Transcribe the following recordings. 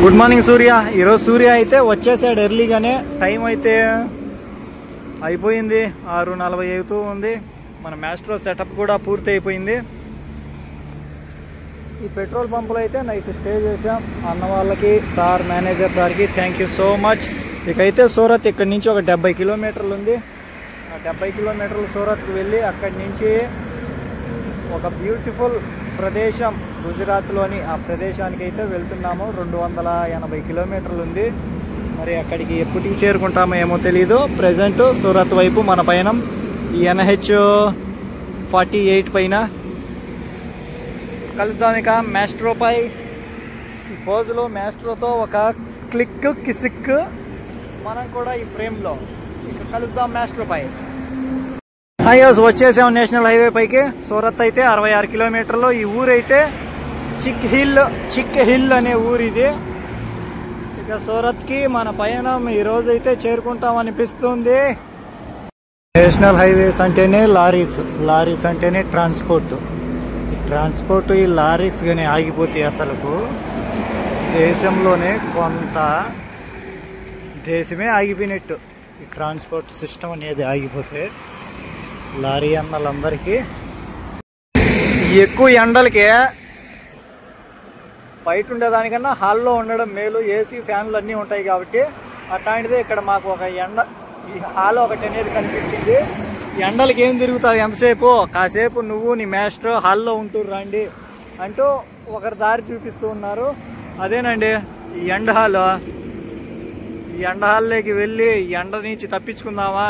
Good morning సూర్య. ఈరోజు సూర్య అయితే వచ్చేసాడు ఎర్లీగానే. టైం అయితే అయిపోయింది, 6:40 అవుతూ ఉంది. మన మ్యాస్ట్రో సెటప్ కూడా పూర్తి అయిపోయింది. ఈ పెట్రోల్ పంపులో అయితే నైట్ స్టే చేసాం. అన్న వాళ్ళకి, సార్ మేనేజర్ సార్కి థ్యాంక్ యూ సో మచ్. ఇకైతే సూరత్ ఇక్కడి నుంచి ఒక 70 కిలోమీటర్లు ఉంది. ఆ 70 కిలోమీటర్లు సూరత్కి వెళ్ళి అక్కడి నుంచి ఒక బ్యూటిఫుల్ ప్రదేశం గుజరాత్లోని ఆ ప్రదేశానికి అయితే వెళ్తున్నాము. 280 కిలోమీటర్లు ఉంది. మరి అక్కడికి ఎప్పటికి చేరుకుంటామో ఏమో తెలీదు. ప్రజెంట్ సూరత్ వైపు మన పయనం ఈ NH48 పైన. కలుద్దాం ఇక మ్యాస్ట్రోపై. ఈ ఫోజులో మ్యాస్ట్రోతో ఒక క్లిక్ కిసిక్ మనం కూడా ఈ ఫ్రేమ్లో. ఇక కలుద్దాం మ్యాస్ట్రోపై. హైవేస్ వచ్చేసాం నేషనల్ హైవే పైకి. సూరత్ అయితే 66 కిలోమీటర్లు. ఈ ఊరైతే చిక్ హిల్ అనే ఊరు ఇది. ఇక సూరత్కి మన పయనం ఈ రోజు అయితే చేరుకుంటాం అనిపిస్తుంది. నేషనల్ హైవేస్ అంటేనే లారీస్ అంటేనే ట్రాన్స్పోర్ట్. ఈ ట్రాన్స్పోర్ట్ ఈ లారీస్ కానీ ఆగిపోతే అసలుకు దేశంలోనే కొంత దేశమే ఆగిపోయినట్టు. ఈ ట్రాన్స్పోర్ట్ సిస్టమ్ అనేది ఆగిపోతే లారీ అన్నలందరికీ ఎక్కువ ఎండలకి బయట ఉండేదానికన్నా హాల్లో ఉండడం మేలు. ఏసీ ఫ్యాన్లు అన్నీ ఉంటాయి కాబట్టి. అట్లాంటిదే ఇక్కడ మాకు ఒక ఎండ ఈ హాల్ ఒకటి అనేది కనిపించింది. ఎండలకి ఏం తిరుగుతావు ఎంతసేపు, కాసేపు నువ్వు నీ మాస్టర్ హాల్లో ఉంటూ రండి అంటూ ఒకరు దారి చూపిస్తూ ఉన్నారు. అదేనండి ఈ ఎండ హాల్. ఈ ఎండ హాల్లోకి వెళ్ళి ఎండ నుంచి తప్పించుకుందామా.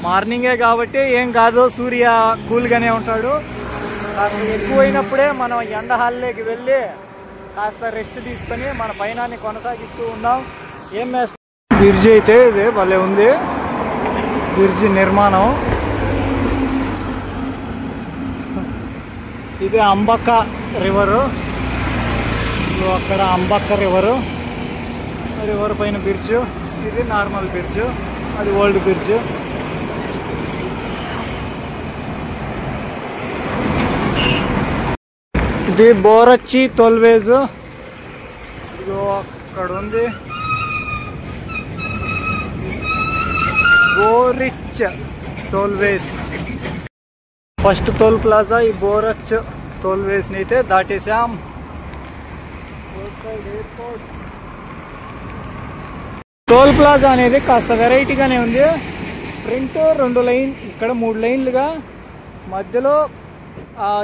మార్నింగే కాబట్టి ఏం కాదు, సూర్య కూల్గానే ఉంటాడు. కాస్త ఎక్కువైనప్పుడే మనం ఎండ హాల్లోకి వెళ్ళి కాస్త రెస్ట్ తీసుకొని మన పయనాన్ని కొనసాగిస్తూ ఉందాం. ఏం మేస్టర్ బ్రిడ్జి అయితే ఇదే భలే ఉంది. బ్రిడ్జి నిర్మాణం ఇది అంబక్క రివరు. అక్కడ అంబక్క రివరు పైన బ్రిడ్జ్. ఇది నార్మల్ బ్రిడ్జ్, అది ఓల్డ్ బ్రిడ్జ్. ఇది బోరచ్చి టోల్వేజ్. ఇదిగో అక్కడ ఉంది బోరిచ్ టోల్వేజ్. ఫస్ట్ టోల్ ప్లాజా ఈ బోరచ్ టోల్వేజ్ ని అయితే దాటేసాం. టోల్ ప్లాజా అనేది కాస్త వెరైటీగానే ఉంది. ఫ్రంట్ 2 లైన్, ఇక్కడ 3 లైన్లుగా, మధ్యలో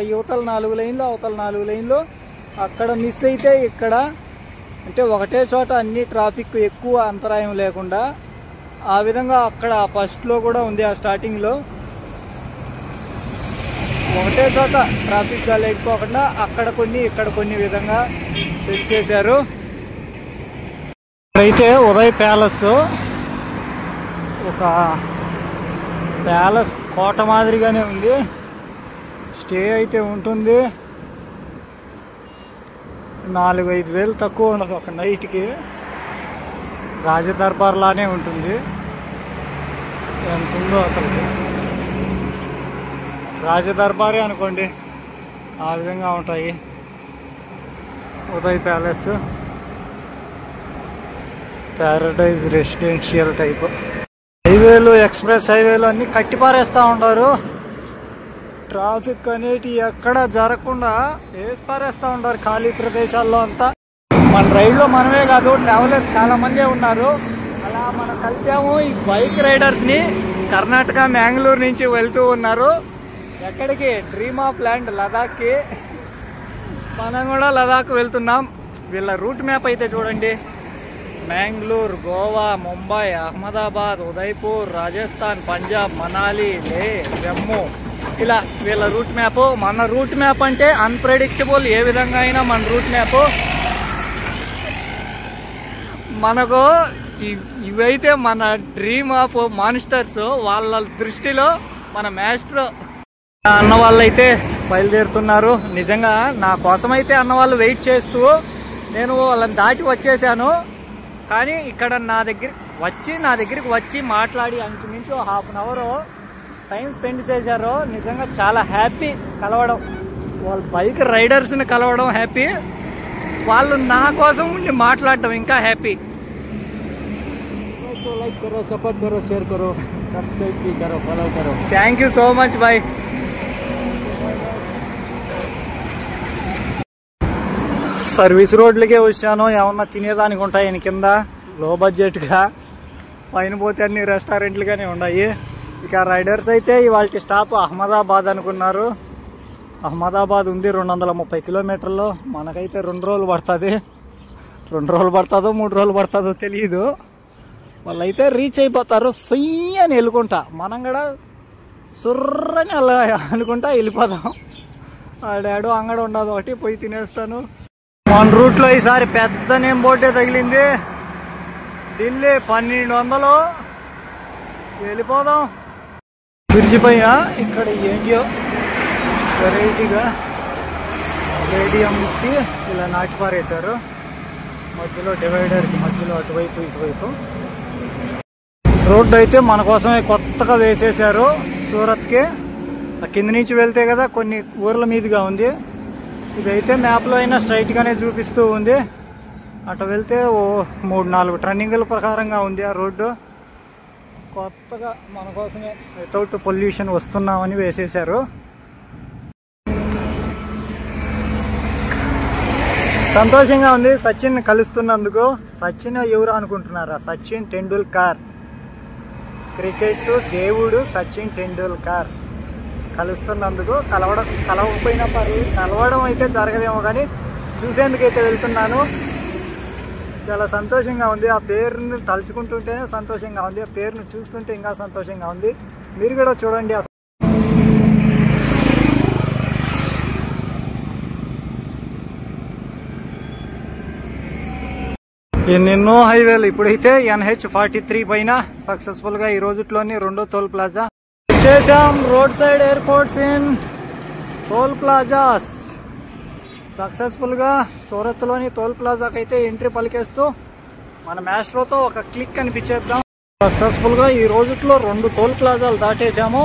యువతల 4 లైన్లు, అవతల 4 లైన్లు. అక్కడ మిస్ అయితే ఇక్కడ అంటే ఒకటే చోట అన్ని ట్రాఫిక్ ఎక్కువ అంతరాయం లేకుండా ఆ విధంగా అక్కడ ఫస్ట్లో కూడా ఉంది. ఆ స్టార్టింగ్లో ఒకటే చోట ట్రాఫిక్గా లేకపోకుండా అక్కడ కొన్ని ఇక్కడ కొన్ని విధంగా సెట్ చేశారు. ఇక్కడైతే ఉదయ్ ప్యాలెస్, ఒక ప్యాలెస్ కోట మాదిరిగానే ఉంది. స్టే అయితే ఉంటుంది. 4-5 వేలు తక్కువ ఉండదు ఒక నైట్కి. రాజదర్బార్ లానే ఉంటుంది. ఎంత ఉందో అసలు, రాజదర్బారే అనుకోండి, ఆ విధంగా ఉంటాయి. Uday palace paradise residential type. హైవేలు, ఎక్స్ప్రెస్ హైవేలు అన్నీ కట్టిపారేస్తూ ఉంటారు. ట్రాఫిక్ అనేది ఎక్కడ జరగకుండా వేసి పారేస్తూ ఉంటారు ఖాళీ ప్రదేశాల్లో అంతా. మన రైడ్లో మనమే కాదు, ట్రావెలర్స్ చాలా మందే ఉన్నారు. అలా మనం కలిసాము ఈ బైక్ రైడర్స్ని. కర్ణాటక మ్యాంగ్లూరు నుంచి వెళ్తూ ఉన్నారు. ఎక్కడికి? డ్రీమ్ ఆఫ్ ల్యాండ్ లదాఖ్కి. మనం కూడా లదాఖ్ వెళ్తున్నాం. వీళ్ళ రూట్ మ్యాప్ అయితే చూడండి. మ్యాంగ్లూరు, గోవా, ముంబై, అహ్మదాబాద్, ఉదయ్పూర్, రాజస్థాన్, పంజాబ్, మనాలి, లే, జమ్మూ, ఇలా వీళ్ళ రూట్ మ్యాప్. మన రూట్ మ్యాప్ అంటే అన్ప్రెడిక్టబుల్. ఏ విధంగా అయినా మన రూట్ మ్యాప్ మనకు ఇవైతే మన డ్రీమ్ ఆఫ్ మాన్స్టర్స్. వాళ్ళ దృష్టిలో మన మాస్టర్. అన్న వాళ్ళైతే బయలుదేరుతున్నారు. నిజంగా నా కోసమైతే అన్న వాళ్ళు వెయిట్ చేస్తూ నేను వాళ్ళని దాటి వచ్చేసాను. కానీ ఇక్కడ నా దగ్గరికి వచ్చి మాట్లాడి ఇంచుమించు 1/2 అవర్ టైం స్పెండ్ చేశారు. నిజంగా చాలా హ్యాపీ కలవడం, వాళ్ళ బైక్ రైడర్స్ని కలవడం హ్యాపీ. వాళ్ళు నా కోసం ఉండి మాట్లాడటం ఇంకా హ్యాపీ. लाइक करो, सपोर्ट करो, शेयर करो, सब्सक्राइब भी करो, फॉलो करो. Thank you so much bye. Service రోడ్లకే వచ్చాను. ఏమన్నా తినేదానికి ఉంటాయి కింద లో బడ్జెట్గా, పైన పోతే అన్ని రెస్టారెంట్లుగానే ఉన్నాయి. ఇక రైడర్స్ అయితే ఇవాళ స్టాప్ అహ్మదాబాద్ అనుకున్నారు. అహ్మదాబాద్ ఉంది 230 కిలోమీటర్లు. మనకైతే 2 రోజులు పడుతుంది. 2 రోజులు పడుతుందో 3 రోజులు పడుతుందో తెలియదు. వాళ్ళైతే రీచ్ అయిపోతారు సొయ్య అని వెళ్ళుకుంటా. మనం కూడా సుర్రని అలా అనుకుంటా వెళ్ళిపోదాం. ఆడాడు అంగడి ఉండదు ఒకటి, పోయి తినేస్తాను. మన రూట్లో ఈసారి పెద్ద నేమ్ బోర్డే తగిలింది. ఢిల్లీ 1200. వెళ్ళిపోదాం. బ్రిడ్జి పైన ఇక్కడ ఏంటియో వెరైటీగా రేడియం ఇచ్చి ఇలా నాటి పారేశారు. మధ్యలో డివైడర్కి మధ్యలో అటువైపు ఇటువైపు. రోడ్డు అయితే మన కోసమే కొత్తగా వేసేశారు సూరత్కి. కింద నుంచి వెళ్తే కదా కొన్ని ఊర్ల మీదుగా ఉంది. ఇదైతే మ్యాప్లో అయినా స్ట్రైట్గానే చూపిస్తూ ఉంది. అటు వెళ్తే ఓ 3-4 టర్నింగుల ప్రకారంగా ఉంది ఆ రోడ్డు. కొత్తగా మన కోసమే వితౌట్ పొల్యూషన్ వస్తున్నామని వేసేశారు. సంతోషంగా ఉంది సచిన్ కలుస్తున్నందుకు. సచిన్ ఎవరు అనుకుంటున్నారా? సచిన్ టెండూల్కర్, క్రికెట్ దేవుడు సచిన్ టెండూల్కర్. కలుస్తున్నందుకు కలవకపోయినా పర్లేదు, కలవడం అయితే జరగదేమో కానీ చూసేందుకైతే వెళ్తున్నాను. చాలా సంతోషంగా ఉంది. ఆ పేరుని తలుచుకుంటుంటేనే సంతోషంగా ఉంది. ఆ పేరును చూస్తుంటే ఇంకా సంతోషంగా ఉంది. మీరు కూడా చూడండి. ఎన్నెన్నో హైవేలు. ఇప్పుడైతే NH43 పైన సక్సెస్ఫుల్గా ఈ రోజుట్లోని 2వ టోల్ ప్లాజా వచ్చేసాం. Road side airports in toll plazas. సక్సెస్ఫుల్గా సూరత్లోని టోల్ ప్లాజాకి అయితే ఎంట్రీ పలికేస్తూ మన మ్యాస్ట్రోతో ఒక క్లిక్ అనిపించేద్దాం. సక్సెస్ఫుల్గా ఈ రోజుట్లో 2 టోల్ ప్లాజాలు దాటేసాము.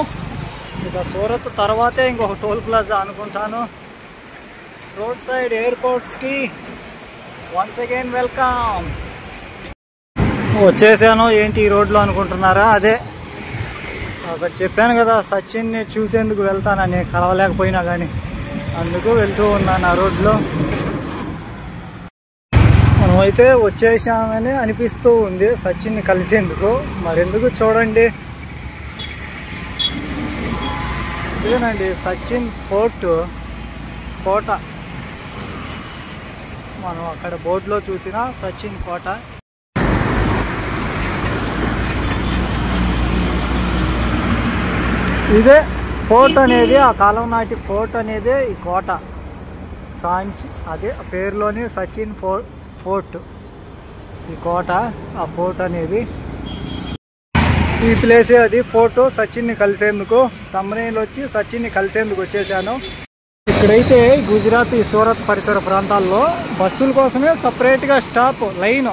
ఇక సూరత్ తర్వాతే ఇంకొక టోల్ ప్లాజా అనుకుంటాను. రోడ్ సైడ్ ఎయిర్పోర్ట్స్కి వన్స్ అగైన్ వెల్కమ్. వచ్చేసాను. ఏంటి ఈ రోడ్లో అనుకుంటున్నారా? అదే అక్కడ చెప్పాను కదా సచిన్ని చూసేందుకు వెళ్తానని, కలవలేకపోయినా కానీ అందుకు వెళ్తూ ఉన్నాను ఆ రోడ్లో. మనమైతే వచ్చేసామని అనిపిస్తూ ఉంది సచిన్ని కలిసేందుకు. మరెందుకు చూడండి. ఇదేనండి సచిన్ కోట. మనం అక్కడ బోర్డులో చూసిన సచిన్ కోట. ఇదే ఫోర్ట్ అనేది, ఆ కాలం నాటి ఫోర్ట్ అనేది ఈ కోట సాంచి. అదే పేరులోని సచిన్ ఫోర్ట్ ఈ కోట. ఆ ఫోర్ట్ అనేది ఈ ప్లేసే. అది ఫోటో సచిన్ని కలిసేందుకు. తమ్మునేలు వచ్చి సచిన్ని కలిసేందుకు వచ్చేసాను. ఇక్కడైతే గుజరాత్ ఈ సూరత్ పరిసర ప్రాంతాల్లో బస్సుల కోసమే సపరేట్గా స్టాప్ లైన్.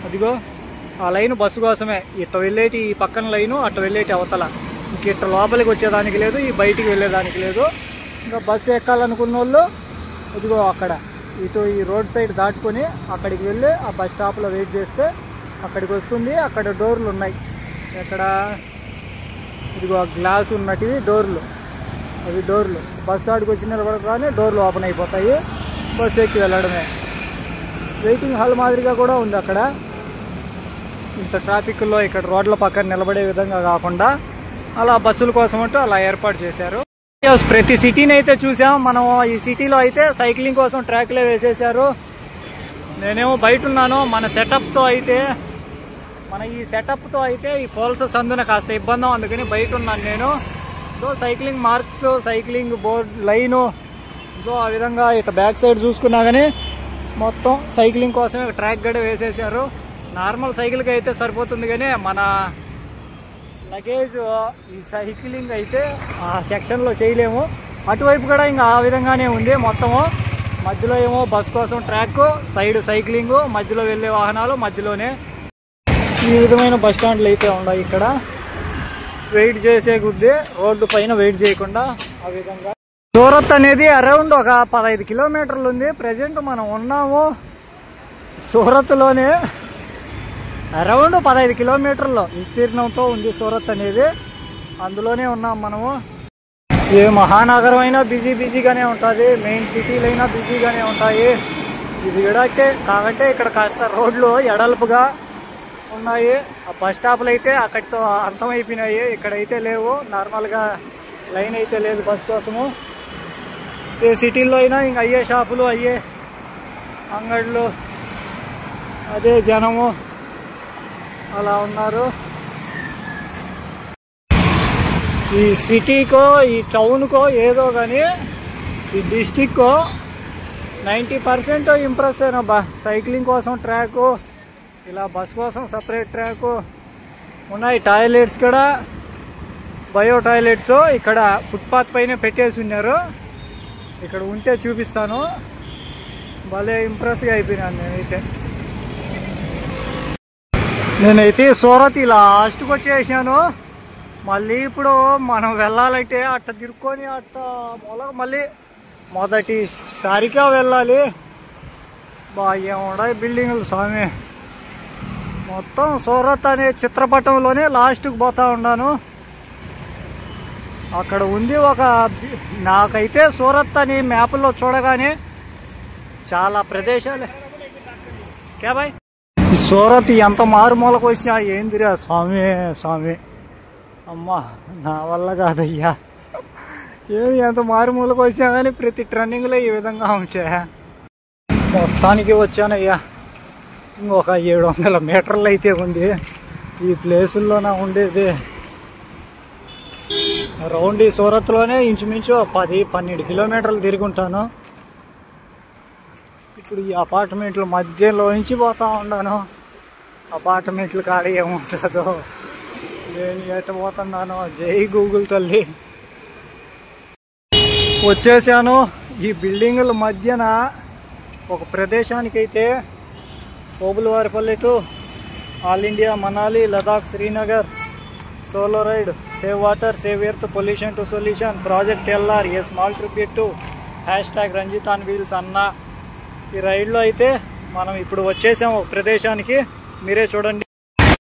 అదిగో ఆ లైన్ బస్సు కోసమే. ఇటు వెళ్ళేటి ఈ పక్కన లైను, అటు వెళ్ళేటి అవతల. ఇంక ఇటు లోపలికి వచ్చేదానికి లేదు, ఈ బయటికి వెళ్ళేదానికి లేదు. ఇంకా బస్సు ఎక్కాలనుకున్న వాళ్ళు ఇదిగో అక్కడ ఇటు ఈ రోడ్ సైడ్ దాటుకొని అక్కడికి వెళ్ళి ఆ బస్ స్టాప్లో వెయిట్ చేస్తే అక్కడికి వస్తుంది. అక్కడ డోర్లు ఉన్నాయి. ఎక్కడ ఇదిగో గ్లాస్ ఉన్నటివి డోర్లు, అవి డోర్లు. బస్సు ఆడికి వచ్చి నిలబడగానే డోర్లు ఓపెన్ అయిపోతాయి. బస్సు ఎక్కి వెళ్ళడమే. వెయిటింగ్ హాల్ మాదిరిగా కూడా ఉంది అక్కడ. ఇంత ట్రాఫిక్లో ఇక్కడ రోడ్ల పక్కన నిలబడే విధంగా కాకుండా అలా బస్సుల కోసం అంటూ అలా ఏర్పాటు చేశారు. ప్రతి సిటీని అయితే చూసాం మనం. ఈ సిటీలో అయితే సైక్లింగ్ కోసం ట్రాక్లే వేసేసారు. నేనేమో బయట ఉన్నాను. మన ఈ సెటప్తో అయితే ఈ పోల్స్ సందున కాస్త ఇబ్బంది, అందుకని బయట ఉన్నాను నేను. So cycling marks, cycling board line ఇదో ఆ విధంగా ఇటు బ్యాక్ సైడ్ చూసుకున్నా కానీ మొత్తం సైక్లింగ్ కోసమే ట్రాక్ గడ వేసేసారు. నార్మల్ సైకిల్కి అయితే సరిపోతుంది కానీ మన లగేజ్ ఈ సైక్లింగ్ అయితే ఆ సెక్షన్లో చేయలేము. అటువైపు కూడా ఇంకా ఆ విధంగానే ఉంది మొత్తము. మధ్యలో ఏమో బస్ కోసం ట్రాక్, సైడ్ సైక్లింగ్, మధ్యలో వెళ్ళే వాహనాలు మధ్యలోనే. ఈ విధమైన బస్ స్టాండ్లు అయితే ఉన్నాయి ఇక్కడ. వెయిట్ చేసే కొద్దీ రోడ్డు పైన వెయిట్ చేయకుండా ఆ విధంగా. సూరత్ అనేది అరౌండ్ ఒక 15 కిలోమీటర్లు ఉంది. ప్రజెంట్ మనం ఉన్నాము సూరత్లోనే అరౌండ్ 15 కిలోమీటర్ల విస్తీర్ణంతో ఉంది సూరత్ అనేది. అందులోనే ఉన్నాం మనము. ఏ మహానగరం అయినా బిజీగానే ఉంటుంది, మెయిన్ సిటీలు అయినా బిజీగానే ఉంటాయి. ఇది ఇడకే కాబట్టి ఇక్కడ కాస్త రోడ్లు ఎడల్పుగా ఉన్నాయి. ఆ బస్ స్టాప్లు అయితే అక్కడితో అంతమైపోయినాయి, ఇక్కడైతే లేవు. నార్మల్గా లైన్ అయితే లేదు బస్ కోసము. ఏ సిటీల్లో అయినా ఇంక అయ్యే షాపులు, అయ్యే అంగళ్ళు, అదే జనము అలా ఉన్నారు. ఈ సిటీకో ఈ టౌన్కో ఏదో కానీ ఈ డిస్టిక్కో 90% ఇంప్రెస్ అయినబ్బా. సైక్లింగ్ కోసం ట్రాకు, ఇలా బస్ కోసం సపరేట్ ట్రాకు ఉన్నాయి. టాయిలెట్స్ కూడా బయో టాయిలెట్స్ ఇక్కడ ఫుట్పాత్ పైన పెట్టేసి ఉన్నారు. ఇక్కడ ఉంటే చూపిస్తాను. భలే ఇంప్రెస్గా అయిపోయినాను నేనైతే సూరత్ లాస్ట్కి వచ్చేసాను. మళ్ళీ ఇప్పుడు మనం వెళ్ళాలంటే అట్ట తిరుక్కొని అట్ట మళ్ళీ మొదటిసారిగా వెళ్ళాలి. ఏముండవు బిల్డింగులు స్వామి. మొత్తం సూరత్ అనే చిత్రపటంలోనే లాస్ట్కి పోతా ఉన్నాను. అక్కడ ఉంది నాకైతే సూరత్ అని మ్యాప్లో చూడగానే చాలా ప్రదేశాలే బాయ్. ఈ సూరత్ ఎంత మారుమూలకు వచ్చినా ఏందిరా స్వామి అమ్మా, నా వల్ల కాదయ్యా. ఏమి ఎంత మారుమూలకు వచ్చినా కానీ ప్రతి ట్రెండింగ్లో ఈ విధంగా ఉంచా. మొత్తానికి వచ్చానయ్యా. ఇంకొక 700 మీటర్లు అయితే ఉంది ఈ ప్లేసుల్లో నా ఉండేది. రౌండ్ ఈ సూరత్లోనే ఇంచుమించు 10-12 కిలోమీటర్లు తిరుగుంటాను. ఇప్పుడు ఈ అపార్ట్మెంట్ల మధ్యలో నుంచి పోతా ఉన్నాను. అపార్ట్మెంట్లు కాడ ఏముంటుందో, నేను ఎట్ట పోతున్నాను. జై గూగుల్ తల్లి. వచ్చేసాను. ఈ బిల్డింగుల మధ్యన ఒక ప్రదేశానికైతే Obulavaripalli to all India Manali Ladakh Srinagar solo ride save water save earth pollution to solution project LR a small tribute to #Ranjith on wheels అన్న. ఈ రైడ్లో అయితే మనం ఇప్పుడు వచ్చేసాము ఒక ప్రదేశానికి. మీరే చూడండి.